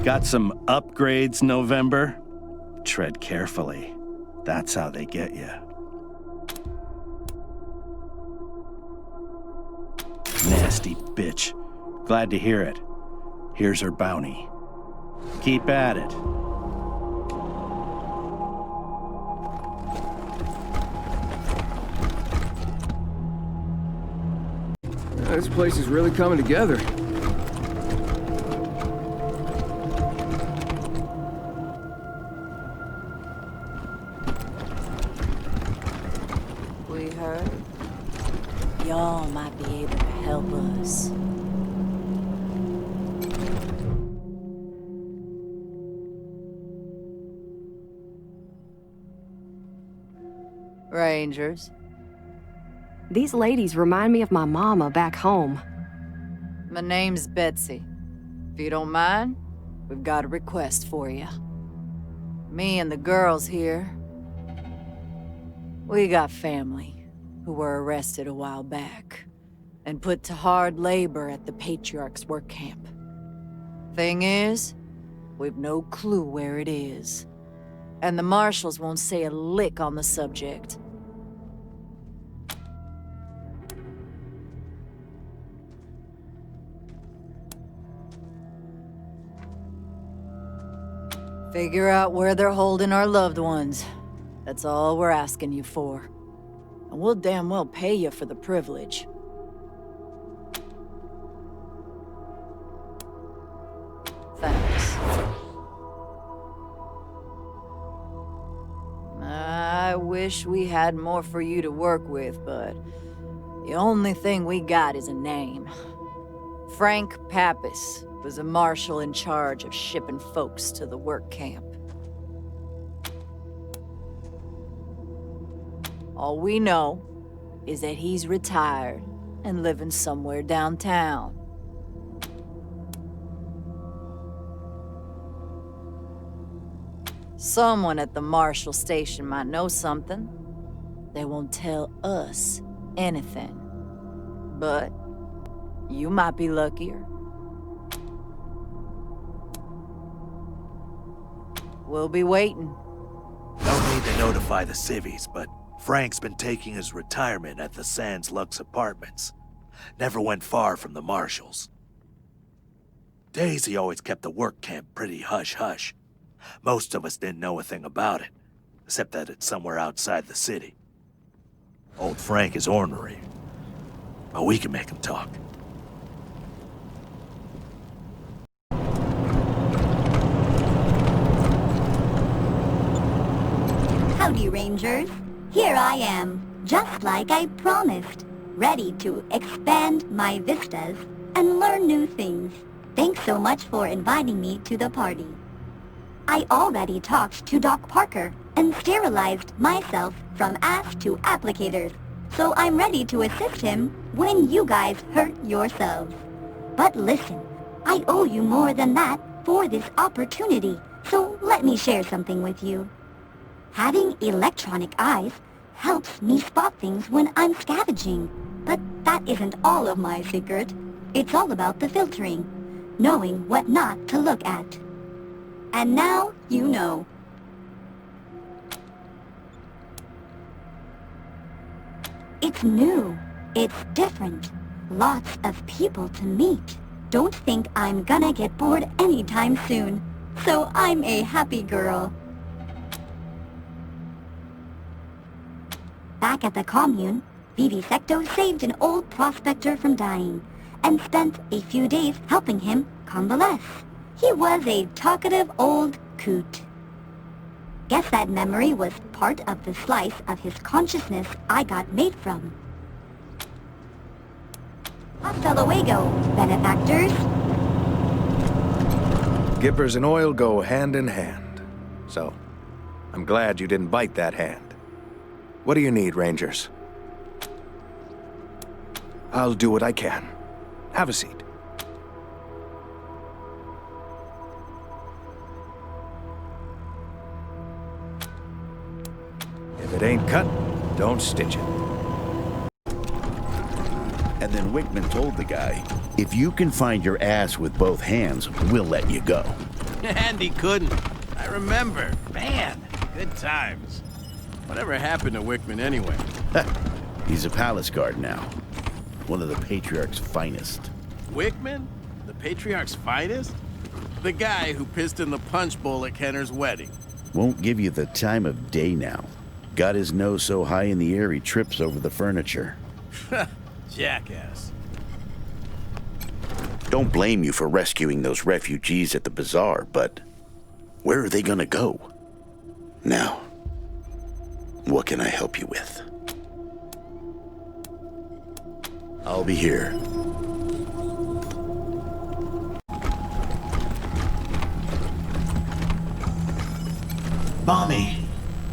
Got some upgrades, November? Tread carefully. That's how they get you. Nasty bitch. Glad to hear it. Here's her bounty. Keep at it. This place is really coming together. We heard y'all might be able to help us. Rangers. These ladies remind me of my mama back home. My name's Betsy. If you don't mind, we've got a request for you. Me and the girls here, we got family who were arrested a while back and put to hard labor at the Patriarch's work camp. Thing is, we've no clue where it is, and the marshals won't say a lick on the subject. Figure out where they're holding our loved ones. That's all we're asking you for. And we'll damn well pay you for the privilege. Thanks. I wish we had more for you to work with, but the only thing we got is a name. Frank Pappas was a marshal in charge of shipping folks to the work camp. All we know is that he's retired and living somewhere downtown. Someone at the marshal station might know something. They won't tell us anything. But you might be luckier. We'll be waiting. No need to notify the civvies, but Frank's been taking his retirement at the Sands Lux Apartments. Never went far from the marshals. Daisy always kept the work camp pretty hush-hush. Most of us didn't know a thing about it, except that it's somewhere outside the city. Old Frank is ornery, but we can make him talk. Howdy, Rangers. Here I am, just like I promised, ready to expand my vistas and learn new things. Thanks so much for inviting me to the party. I already talked to Doc Parker and sterilized myself from ass to applicators, so I'm ready to assist him when you guys hurt yourselves. But listen, I owe you more than that for this opportunity, so let me share something with you. Having electronic eyes helps me spot things when I'm scavenging, but that isn't all of my secret. It's all about the filtering, knowing what not to look at. And now you know. It's new. It's different. Lots of people to meet. Don't think I'm gonna get bored anytime soon. So I'm a happy girl. Back at the commune, Vivisecto saved an old prospector from dying, and spent a few days helping him convalesce. He was a talkative old coot. Guess that memory was part of the slice of his consciousness I got made from. Hasta luego, benefactors. Gippers and oil go hand in hand. So, I'm glad you didn't bite that hand. What do you need, Rangers? I'll do what I can. Have a seat. If it ain't cut, don't stitch it. And then Wickman told the guy, if you can find your ass with both hands, we'll let you go. And he couldn't. I remember. Man, good times. Whatever happened to Wickman anyway? He's a palace guard now. One of the Patriarch's finest. Wickman? The Patriarch's finest? The guy who pissed in the punch bowl at Kenner's wedding. Won't give you the time of day now. Got his nose so high in the air he trips over the furniture. Jackass. Don't blame you for rescuing those refugees at the bazaar, but where are they gonna go? Now, what can I help you with? I'll be here. Mommy!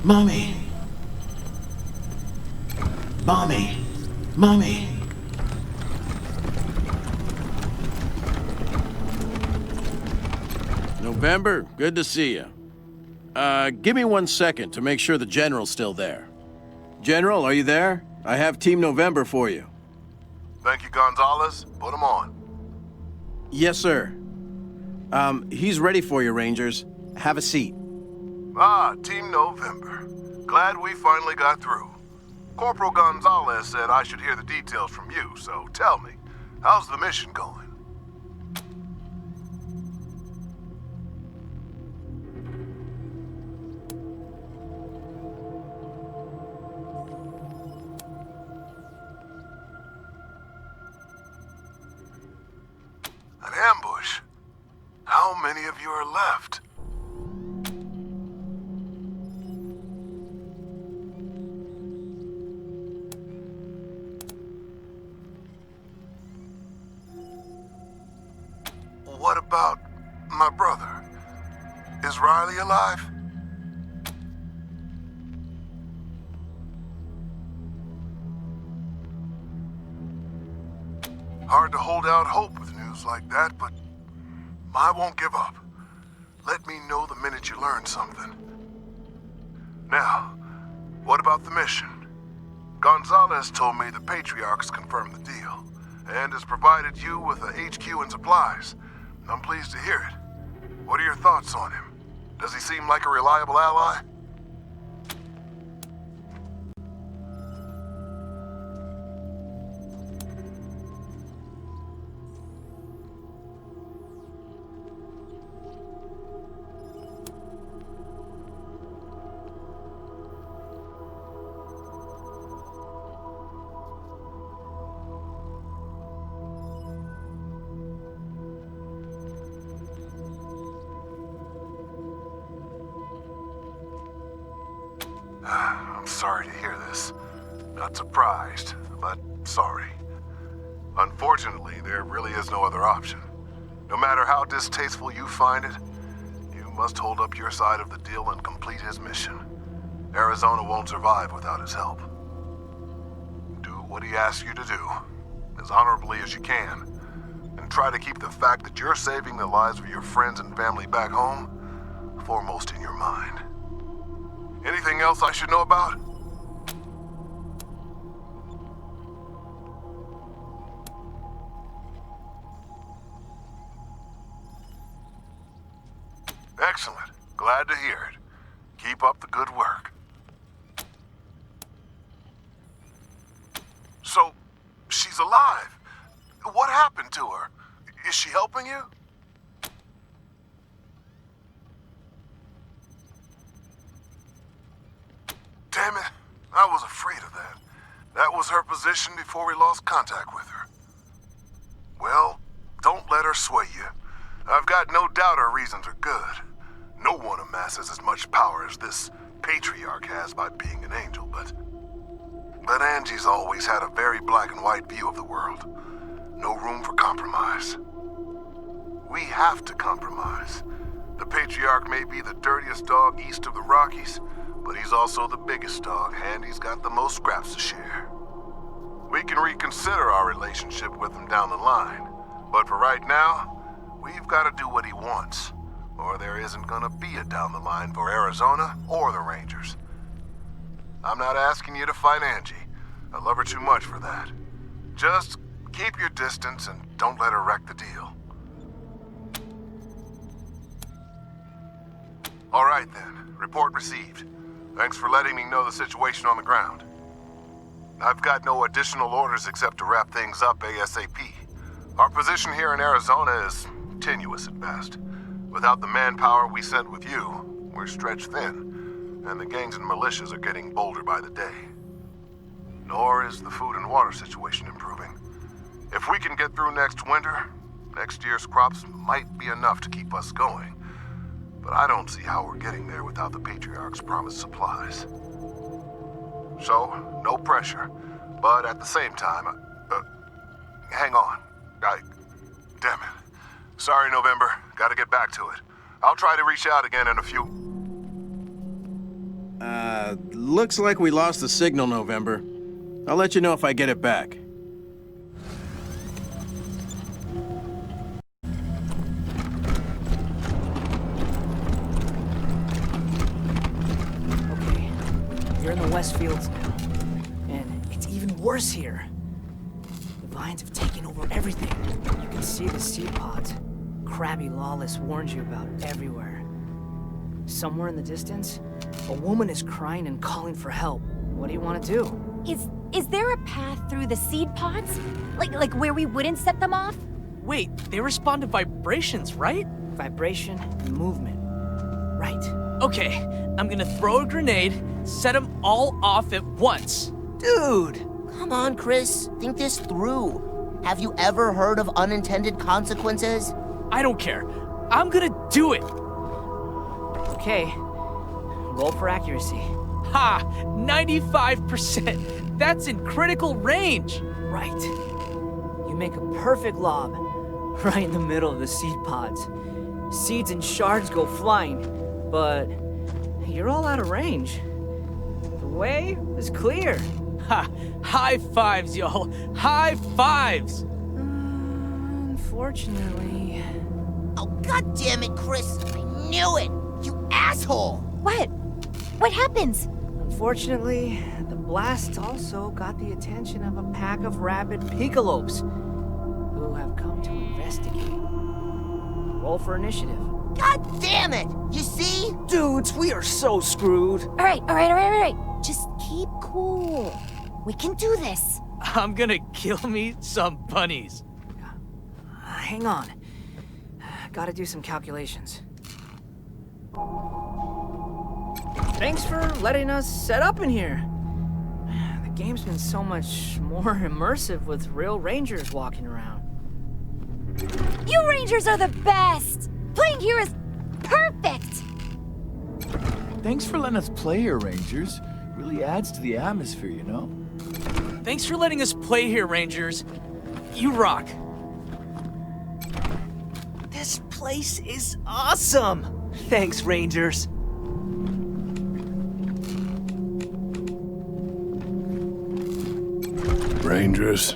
Mommy! Mommy! Mommy! November, good to see you. Give me 1 second to make sure the General's still there. General, are you there? I have Team November for you. Thank you, Gonzalez. Put him on. Yes, sir. He's ready for you, Rangers. Have a seat. Ah, Team November. Glad we finally got through. Corporal Gonzalez said I should hear the details from you, so tell me, how's the mission going? An ambush? How many of you are left? What about my brother? Is Riley alive? Hard to hold out hope with news like that, but I won't give up. Let me know the minute you learn something. Now, what about the mission? Gonzalez told me the Patriarchs confirmed the deal, and has provided you with a HQ and supplies. I'm pleased to hear it. What are your thoughts on him? Does he seem like a reliable ally? I'm sorry to hear this. Not surprised, but sorry. Unfortunately, there really is no other option. No matter how distasteful you find it, you must hold up your side of the deal and complete his mission. Arizona won't survive without his help. Do what he asks you to do, as honorably as you can, and try to keep the fact that you're saving the lives of your friends and family back home foremost in your mind. Anything else I should know about? Excellent. Glad to hear it. Keep up the good work. So, she's alive. What happened to her? Is she helping you? Damn it. I was afraid of that. That was her position before we lost contact with her. Well, don't let her sway you. I've got no doubt her reasons are good. No one amasses as much power as this Patriarch has by being an angel, but Angie's always had a very black and white view of the world. No room for compromise. We have to compromise. The Patriarch may be the dirtiest dog east of the Rockies, but he's also the biggest dog, and he's got the most scraps to share. We can reconsider our relationship with him down the line, but for right now, we've got to do what he wants, or there isn't gonna be a down the line for Arizona or the Rangers. I'm not asking you to fight Angie. I love her too much for that. Just keep your distance and don't let her wreck the deal. All right then, report received. Thanks for letting me know the situation on the ground. I've got no additional orders except to wrap things up ASAP. Our position here in Arizona is tenuous at best. Without the manpower we sent with you, we're stretched thin, and the gangs and militias are getting bolder by the day. Nor is the food and water situation improving. If we can get through next winter, next year's crops might be enough to keep us going. But I don't see how we're getting there without the Patriarch's promised supplies. So, no pressure, but at the same time, hang on. Damn it. Sorry, November. Gotta get back to it. I'll try to reach out again in a few... Looks like we lost the signal, November. I'll let you know if I get it back. Okay, you're in the West Fields now, and it's even worse here. The vines have taken over everything. You can see the seed pods. Crabby Lawless warns you about everywhere. Somewhere in the distance, a woman is crying and calling for help. What do you want to do? Is there a path through the seed pods? Like where we wouldn't set them off? Wait, they respond to vibrations, right? Vibration and movement. Right. Okay, I'm gonna throw a grenade, set them all off at once. Dude! Come on, Chris. Think this through. Have you ever heard of unintended consequences? I don't care. I'm gonna do it! Okay. Roll for accuracy. Ha! 95%! That's in critical range! Right. You make a perfect lob. Right in the middle of the seed pods. Seeds and shards go flying. But you're all out of range. The way is clear. Ha! High fives, y'all! High fives! Unfortunately... Oh, God damn it, Chris! I knew it! You asshole! What? What happens? Unfortunately, the blast also got the attention of a pack of rabid piccolopes who have come to investigate. Roll for initiative. God damn it! You see? Dudes, we are so screwed. All right. Just keep cool. We can do this. I'm gonna kill me some bunnies. Hang on. Gotta do some calculations. Thanks for letting us set up in here. The game's been so much more immersive with real rangers walking around. You rangers are the best! Playing here is perfect! Thanks for letting us play here, Rangers. Really adds to the atmosphere, you know? Thanks for letting us play here, Rangers. You rock. This place is awesome! Thanks, Rangers. Rangers.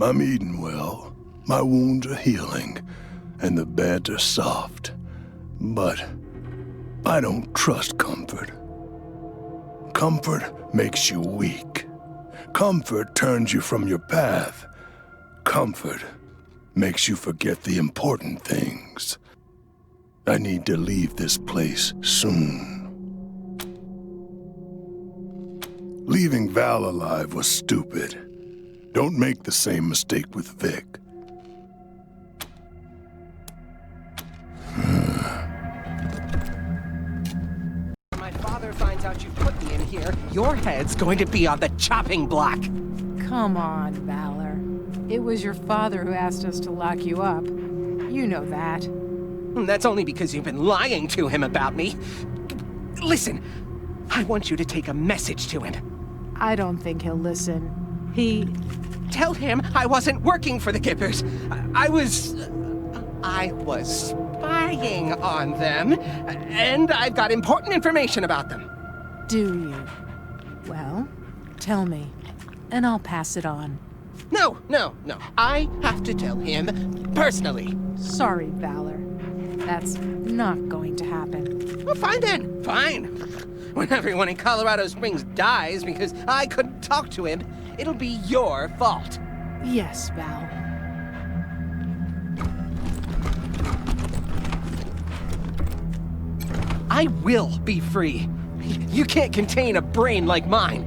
I'm eating well. My wounds are healing, and the beds are soft. But I don't trust comfort. Comfort makes you weak. Comfort turns you from your path. Comfort makes you forget the important things. I need to leave this place soon. Leaving Val alive was stupid. Don't make the same mistake with Vic. My father finds out you put me in here, your head's going to be on the chopping block. Come on, Valor. It was your father who asked us to lock you up. You know that. That's only because you've been lying to him about me. Listen, I want you to take a message to him. I don't think he'll listen. Tell him I wasn't working for the Gippers. I was spying on them, and I've got important information about them. Do you? Well, tell me, and I'll pass it on. No. I have to tell him personally. Sorry, Valor. That's not going to happen. Well, fine then. Fine. When everyone in Colorado Springs dies because I couldn't talk to him, it'll be your fault. Yes, Val. I will be free. You can't contain a brain like mine.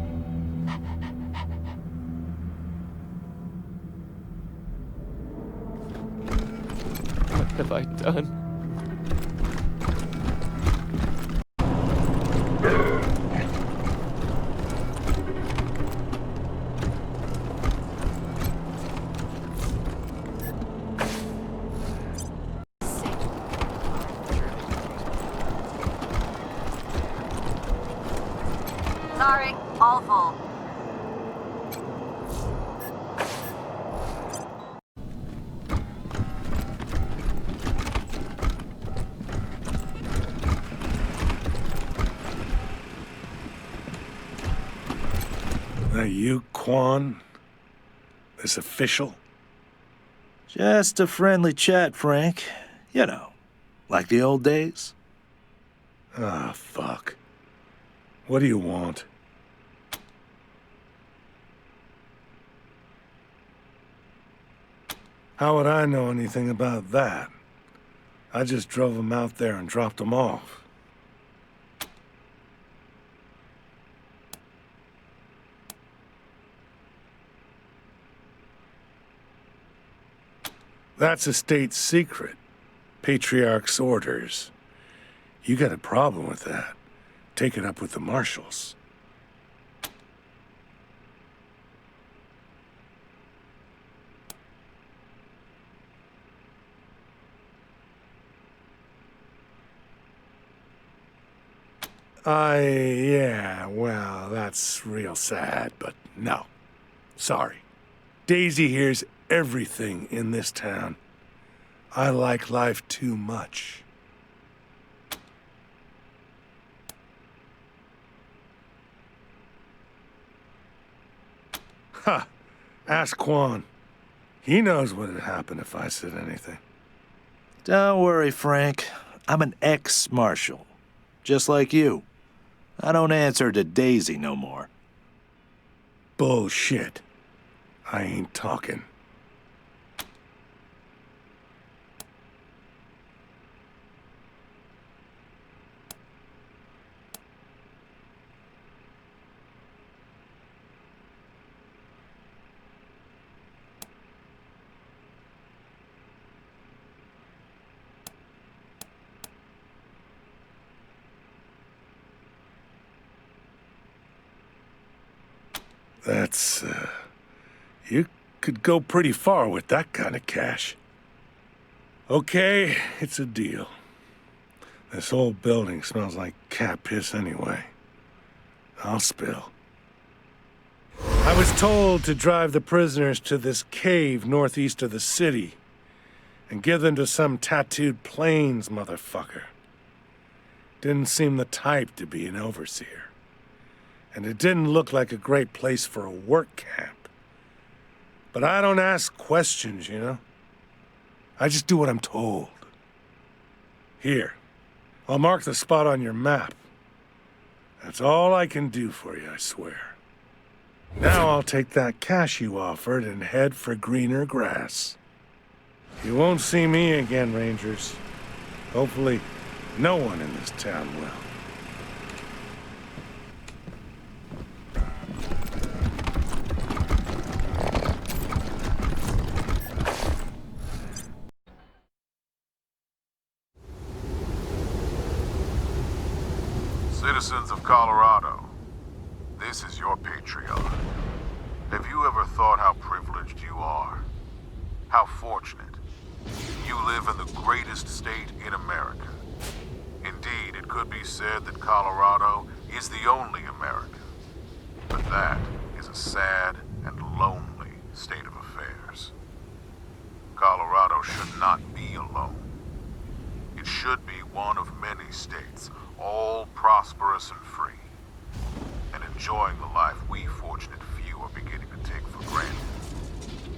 What have I done? Sorry, all full. Are you Quan? This official? Just a friendly chat, Frank. You know, like the old days. Ah, fuck. What do you want? How would I know anything about that? I just drove him out there and dropped him off. That's a state secret. Patriarch's orders. You got a problem with that? Take it up with the marshals. Yeah, well, that's real sad, but no. Sorry. Daisy hears everything in this town. I like life too much. Ha! Ask Quan. He knows what would happen if I said anything. Don't worry, Frank. I'm an ex-marshal. Just like you. I don't answer to Daisy no more. Bullshit. I ain't talking. That's, you could go pretty far with that kind of cash. Okay, it's a deal. This old building smells like cat piss anyway. I'll spill. I was told to drive the prisoners to this cave northeast of the city and give them to some tattooed plains motherfucker. Didn't seem the type to be an overseer. And it didn't look like a great place for a work camp. But I don't ask questions, you know? I just do what I'm told. Here, I'll mark the spot on your map. That's all I can do for you, I swear. Now I'll take that cash you offered and head for greener grass. You won't see me again, Rangers. Hopefully, no one in this town will. Citizens of Colorado, this is your patriarch. Have you ever thought how privileged you are? How fortunate. You live in the greatest state in America. Indeed, it could be said that Colorado is the only America. But that is a sad and lonely state of affairs. Colorado should not be alone. It should be one of many states, all prosperous and free, and enjoying the life we fortunate few are beginning to take for granted.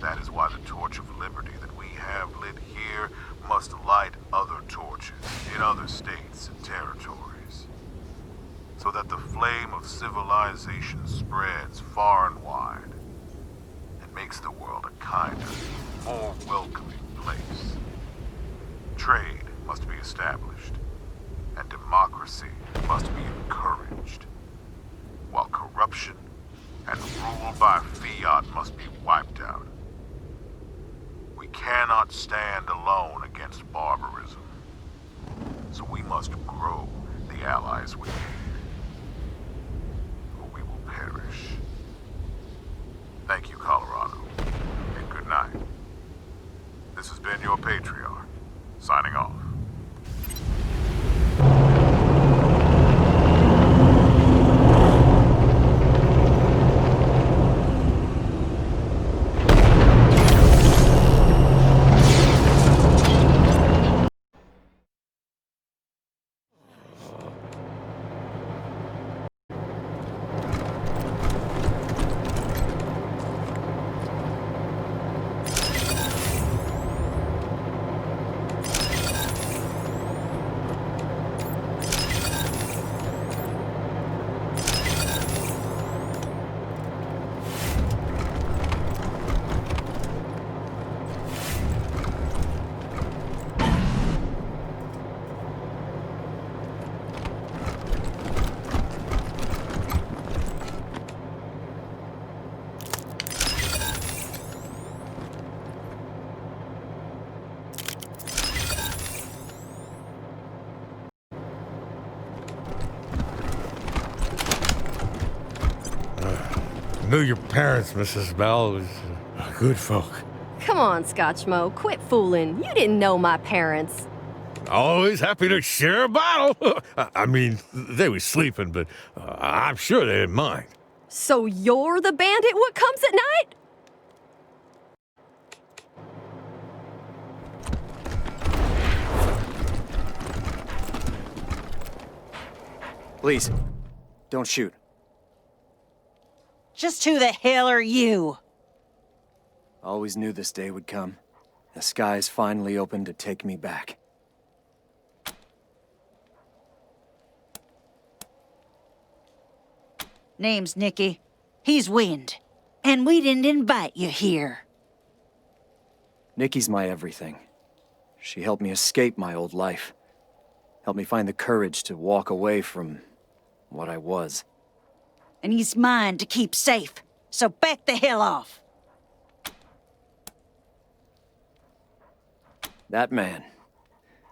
That is why the torch of liberty that we have lit here must light other torches. other states and territories, so that the flame of civilization spreads far and wide and makes the world a kinder, more welcoming place. Trade must be established, and democracy must be encouraged, while corruption and rule by fiat must be wiped out. We cannot stand alone against barbarism, so we must grow the allies we need, or we will perish. Thank you, Colorado, and good night. This has been your Patriarch, signing off. Knew your parents, Mrs. Bell, was good folk. Come on, Scotchmo, quit fooling. You didn't know my parents. Always happy to share a bottle. I mean, they was sleeping, but I'm sure they didn't mind. So you're the bandit what comes at night? Please, don't shoot. Just who the hell are you? Always knew this day would come. The skies finally opened to take me back. Name's Nicky. He's Wind. And we didn't invite you here. Nikki's my everything. She helped me escape my old life. Helped me find the courage to walk away from what I was. And he's mine to keep safe. So back the hell off. That man,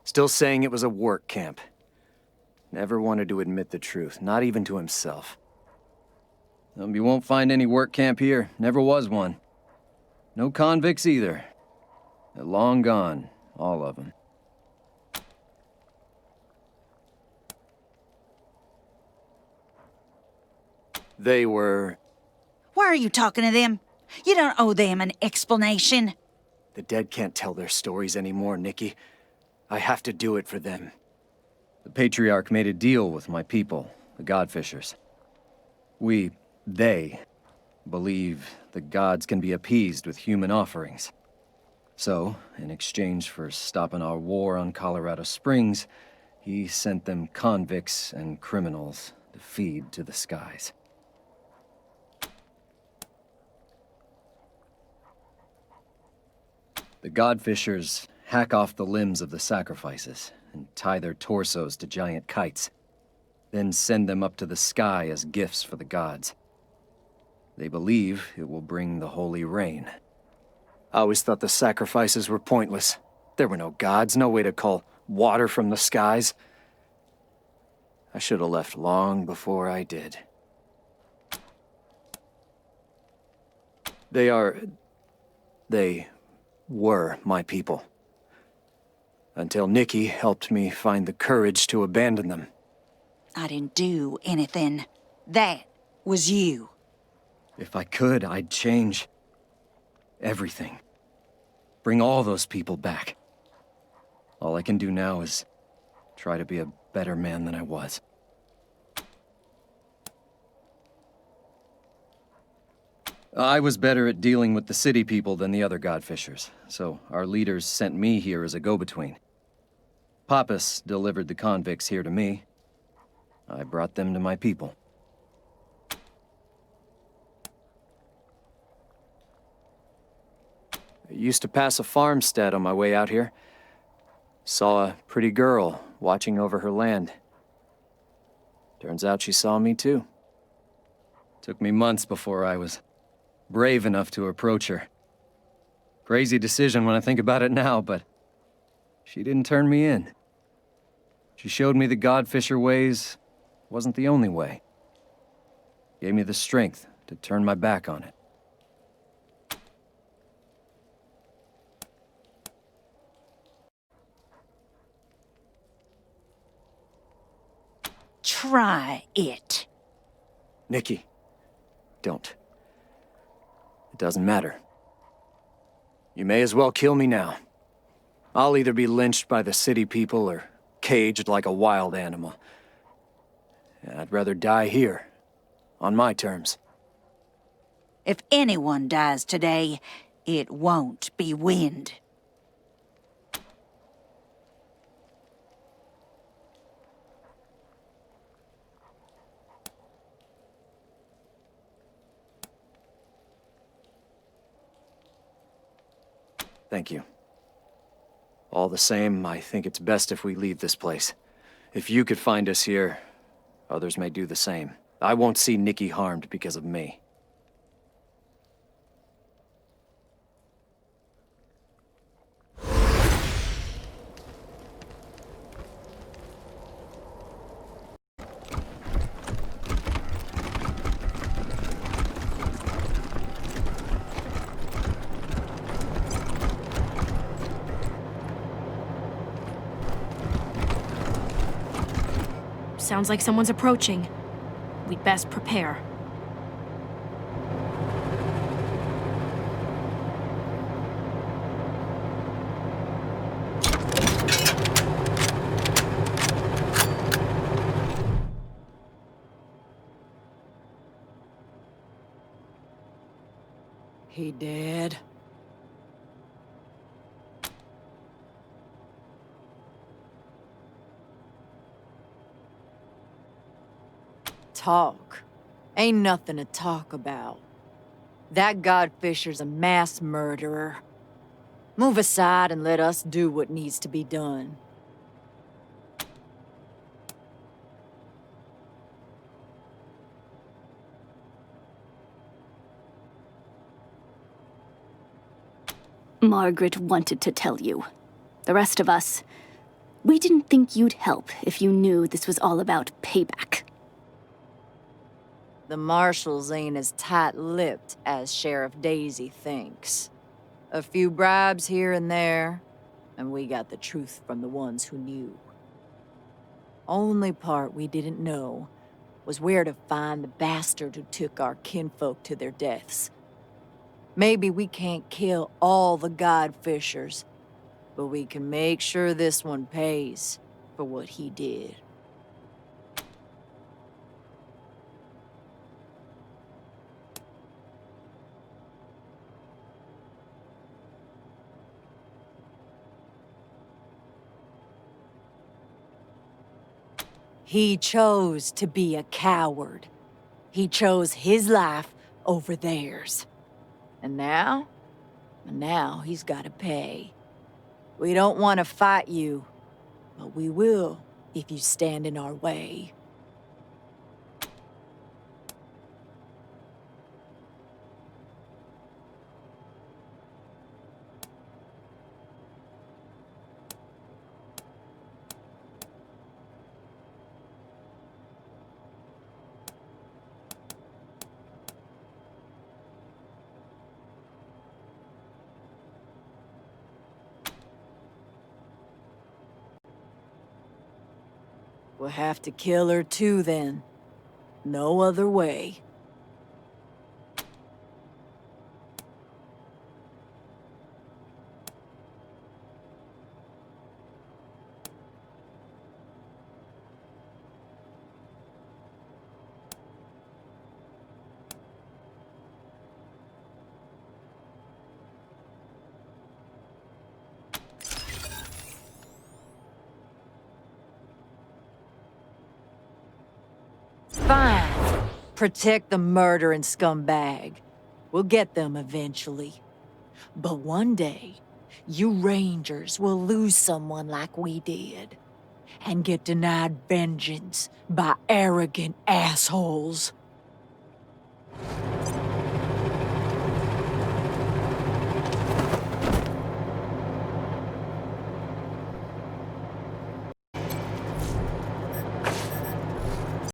still saying it was a work camp. Never wanted to admit the truth, not even to himself. You won't find any work camp here. Never was one. No convicts either. They're long gone, all of them. They were... Why are you talking to them? You don't owe them an explanation. The dead can't tell their stories anymore, Nicky. I have to do it for them. The Patriarch made a deal with my people, the Godfishers. They, believe the gods can be appeased with human offerings. So, in exchange for stopping our war on Colorado Springs, he sent them convicts and criminals to feed to the skies. The Godfishers hack off the limbs of the sacrifices and tie their torsos to giant kites, then send them up to the sky as gifts for the gods. They believe it will bring the holy rain. I always thought the sacrifices were pointless. There were no gods, no way to call water from the skies. I should have left long before I did. They were my people. Until Nicky helped me find the courage to abandon them. I didn't do anything. That was you. If I could, I'd change everything. Bring all those people back. All I can do now is try to be a better man than I was. I was better at dealing with the city people than the other Godfishers, so our leaders sent me here as a go-between. Pappas delivered the convicts here to me. I brought them to my people. I used to pass a farmstead on my way out here. Saw a pretty girl watching over her land. Turns out she saw me too. Took me months before I was brave enough to approach her. Crazy decision when I think about it now, but she didn't turn me in. She showed me the Godfisher ways wasn't the only way. Gave me the strength to turn my back on it. Try it. Nikki, don't. It doesn't matter. You may as well kill me now. I'll either be lynched by the city people or caged like a wild animal. I'd rather die here, on my terms. If anyone dies today, it won't be Wind. Thank you. All the same, I think it's best if we leave this place. If you could find us here, others may do the same. I won't see Nikki harmed because of me. Sounds like someone's approaching. We'd best prepare. He dead? Talk. Ain't nothing to talk about. That Godfisher's a mass murderer. Move aside and let us do what needs to be done. Margaret wanted to tell you. The rest of us, we didn't think you'd help if you knew this was all about payback. The marshals ain't as tight-lipped as Sheriff Daisy thinks. A few bribes here and there, and we got the truth from the ones who knew. Only part we didn't know was where to find the bastard who took our kinfolk to their deaths. Maybe we can't kill all the Godfishers, but we can make sure this one pays for what he did. He chose to be a coward. He chose his life over theirs. And now he's gotta pay. We don't want to fight you, but we will if you stand in our way. We'll have to kill her too, then. No other way. Protect the murdering scumbag. We'll get them eventually. But one day, you Rangers will lose someone like we did. And get denied vengeance by arrogant assholes.